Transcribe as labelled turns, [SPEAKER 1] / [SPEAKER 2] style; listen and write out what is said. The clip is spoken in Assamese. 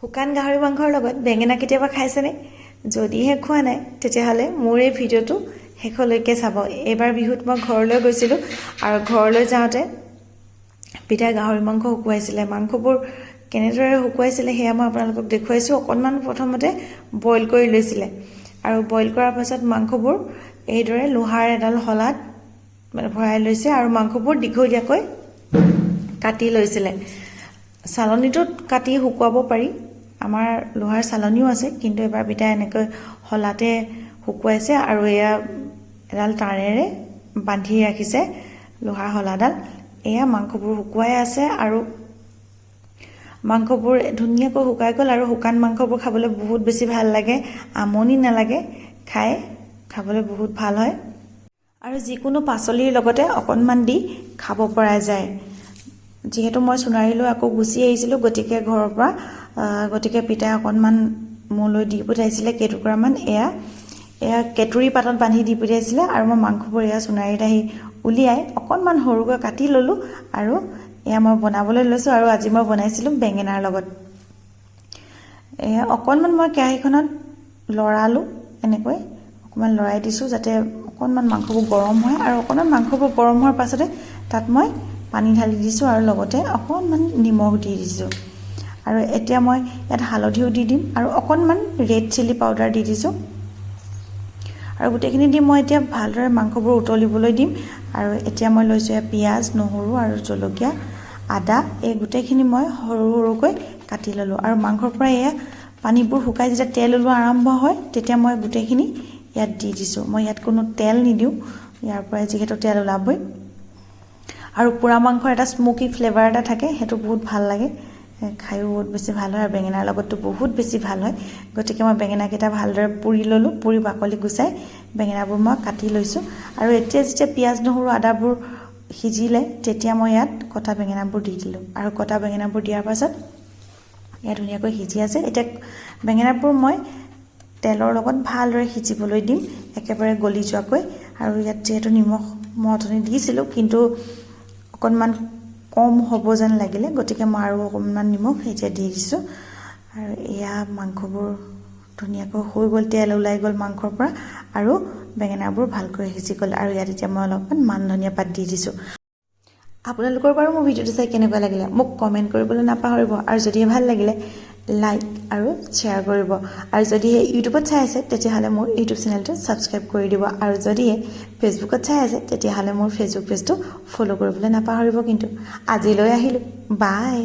[SPEAKER 1] শুকান গাহৰি মাংসৰ লগত বেঙেনা কেতিয়াবা খাইছেনে? যদিহে খোৱা নাই তেতিয়াহ'লে মোৰ এই ভিডিঅ'টো শেষলৈকে চাব। এইবাৰ বিহুত মই ঘৰলৈ গৈছিলোঁ আৰু ঘৰলৈ যাওঁতে পিতাই গাহৰি মাংস শুকুৱাইছিলে। মাংসবোৰ কেনেদৰে শুকুৱাইছিলে সেয়া মই আপোনালোকক দেখুৱাইছোঁ। অকণমান প্ৰথমতে বইল কৰি লৈছিলে আৰু বইল কৰাৰ পাছত মাংসবোৰ এইদৰে লোহাৰ এডাল শলাত ভৰাই লৈছে আৰু মাংসবোৰ দীঘলীয়াকৈ কাটি লৈছিলে। চালনীটোত কাটি শুকুৱাব পাৰি, আমাৰ লোহাৰ চালনীও আছে, কিন্তু এবাৰ পিতাই এনেকৈ শলাতে শুকুৱাইছে আৰু এয়া এডাল তাঁৰেৰে বান্ধি ৰাখিছে লোহাৰ শলাডাল। এয়া মাংসবোৰ শুকুৱাই আছে আৰু মাংসবোৰ ধুনীয়াকৈ শুকাই গ'ল আৰু শুকান মাংসবোৰ খাবলৈ বহুত বেছি ভাল লাগে, আমনি নালাগে, খাবলৈ বহুত ভাল হয় আৰু যিকোনো পাচলিৰ লগতে অকণমান দি খাব পৰা যায়। যিহেতু মই সোণাৰীলৈ আকৌ গুচি আহিছিলোঁ, গতিকে পিতাই অকণমান মোলৈ দি পঠাইছিলে কেইটুকুৰামান। এয়া কেঁতুৰী পাতত বান্ধি দি পঠিয়াইছিলে আৰু মই মাংসবোৰ এয়া সোণাৰীত আহি উলিয়াই অকণমান সৰুকৈ কাটি ল'লোঁ আৰু এয়া মই বনাবলৈ লৈছোঁ। আৰু আজি মই বনাইছিলোঁ বেঙেনাৰ লগত। এয়া অকণমান মই কেৰাহীখনত লৰালোঁ, এনেকৈ অকণমান লৰাই দিছোঁ যাতে অকণমান মাংসবোৰ গৰম হয় আৰু অকণমান মাংসবোৰ গৰম হোৱাৰ পাছতে তাত মই পানী ঢালি দিছোঁ আৰু লগতে অকণমান নিমখ দি দিছোঁ। আৰু এতিয়া মই ইয়াত হালধিও দি দিম আৰু অকণমান ৰেড চিলি পাউডাৰ দি দিছোঁ আৰু গোটেইখিনি দি মই এতিয়া ভালদৰে মাংসবোৰ উতলিবলৈ দিম। আৰু এতিয়া মই লৈছোঁ পিঁয়াজ, নহৰু আৰু জলকীয়া, আদা, এই গোটেইখিনি মই সৰু সৰুকৈ কাটি ল'লোঁ আৰু মাংসৰ পৰা এয়া পানীবোৰ শুকাই যেতিয়া তেল ওলোৱা আৰম্ভ হয় তেতিয়া মই গোটেইখিনি ইয়াত দি দিছোঁ। মই ইয়াত কোনো তেল নিদিওঁ, ইয়াৰ পৰাই যিহেতু তেল ওলাবই আৰু পোৰা মাংসৰ এটা স্মোকি ফ্লেভাৰ এটা থাকে, সেইটো বহুত ভাল লাগে, খায়ো বহুত বেছি ভাল হয় আৰু বেঙেনাৰ লগততো বহুত বেছি ভাল হয়। গতিকে মই বেঙেনাকেইটা ভালদৰে পুৰি ল'লোঁ, পুৰি বাকলি গুচাই বেঙেনাবোৰ মই কাটি লৈছোঁ আৰু এতিয়া যেতিয়া পিঁয়াজ, নহৰু, আদাবোৰ সিজিলে তেতিয়া মই ইয়াত কটা বেঙেনাবোৰ দি দিলোঁ আৰু কটা বেঙেনাবোৰ দিয়াৰ পাছত ইয়াত ধুনীয়াকৈ সিজি আছে। এতিয়া বেঙেনাবোৰ মই তেলৰ লগত ভালদৰে সিজিবলৈ দিম, একেবাৰে গলি যোৱাকৈ। আৰু ইয়াত যিহেতু নিমখ মই অথনি দিছিলোঁ, কিন্তু অকণমান কম হ'ব যেন লাগিলে, গতিকে মই আৰু অকণমান নিমখ এতিয়া দি দিছোঁ। আৰু এয়া মাংসবোৰ ধুনীয়াকৈ হৈ গ'ল, তেল ওলাই গ'ল মাংসৰ পৰা আৰু বেঙেনাবোৰ ভালকৈ সিজি গ'ল। আৰু ইয়াত এতিয়া মই অলপমান মান ধনিয়া পাত দি দিছোঁ। আপোনালোকৰ বাৰু মোৰ ভিডিঅ'টো চাই কেনেকুৱা লাগিলে মোক কমেণ্ট কৰিবলৈ নাপাহৰিব আৰু যদিহে ভাল লাগিলে লাইক আৰু শ্বেয়াৰ কৰিব। আৰু যদিহে ইউটিউবত চাই আছে তেতিয়াহ'লে মোৰ ইউটিউব চেনেলটো ছাবস্ক্ৰাইব কৰি দিব আৰু যদিহে ফেচবুকত চাই আছে তেতিয়াহ'লে মোৰ ফেচবুক পেজটো ফ'ল' কৰিবলৈ নাপাহৰিব। কিন্তু আজিলৈ আহিলোঁ, বাই।